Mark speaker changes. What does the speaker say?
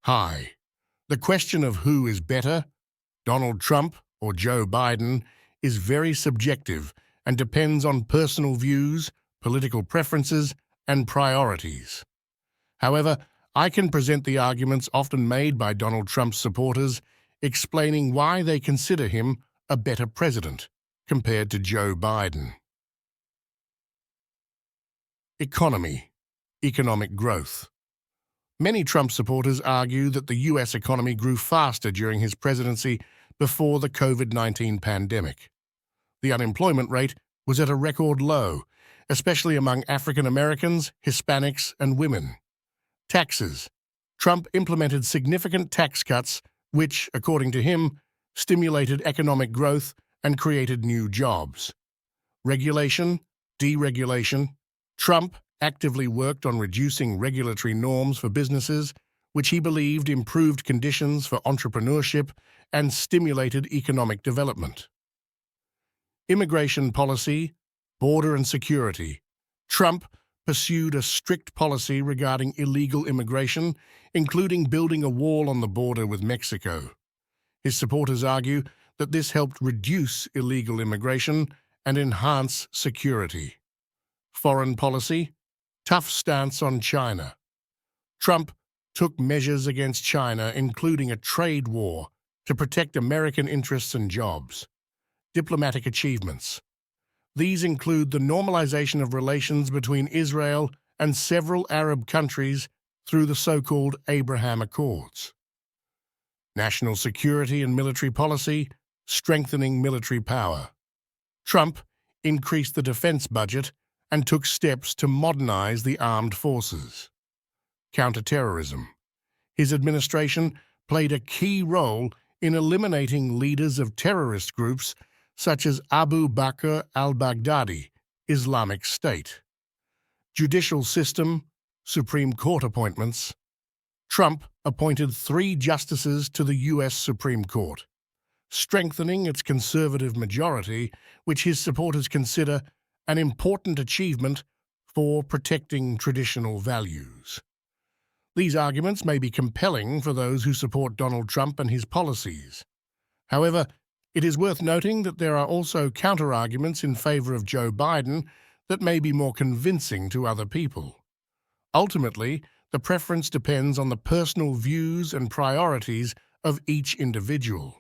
Speaker 1: Hi. The question of who is better, Donald Trump or Joe Biden, is very subjective and depends on personal views, political preferences, and priorities. However, I can present the arguments often made by Donald Trump's supporters, explaining why they consider him a better president compared to Joe Biden. Economy. Economic growth. Many Trump supporters argue that the US economy grew faster during his presidency before the COVID-19 pandemic. The unemployment rate was at a record low, especially among African Americans, Hispanics, and women. Taxes. Trump implemented significant tax cuts which, according to him, stimulated economic growth and created new jobs. Regulation, deregulation. Trump actively worked on reducing regulatory norms for businesses, which he believed improved conditions for entrepreneurship and stimulated economic development. Immigration policy, border and security. Trump pursued a strict policy regarding illegal immigration, including building a wall on the border with Mexico. His supporters argue that this helped reduce illegal immigration and enhance security. Foreign policy, tough stance on China. Trump took measures against China, including a trade war, to protect American interests and jobs. Diplomatic achievements. These include the normalization of relations between Israel and several Arab countries through the so-called Abraham Accords. National security and military policy, strengthening military power. Trump increased the defense budget and took steps to modernize the armed forces. Counterterrorism. His administration played a key role in eliminating leaders of terrorist groups such as Abu Bakr al-Baghdadi, Islamic State. Judicial system, Supreme Court appointments. Trump appointed 3 justices to the U.S. Supreme Court, strengthening its conservative majority, which his supporters consider an important achievement for protecting traditional values. These arguments may be compelling for those who support Donald Trump and his policies. However, it is worth noting that there are also counter-arguments in favor of Joe Biden that may be more convincing to other people. Ultimately, the preference depends on the personal views and priorities of each individual.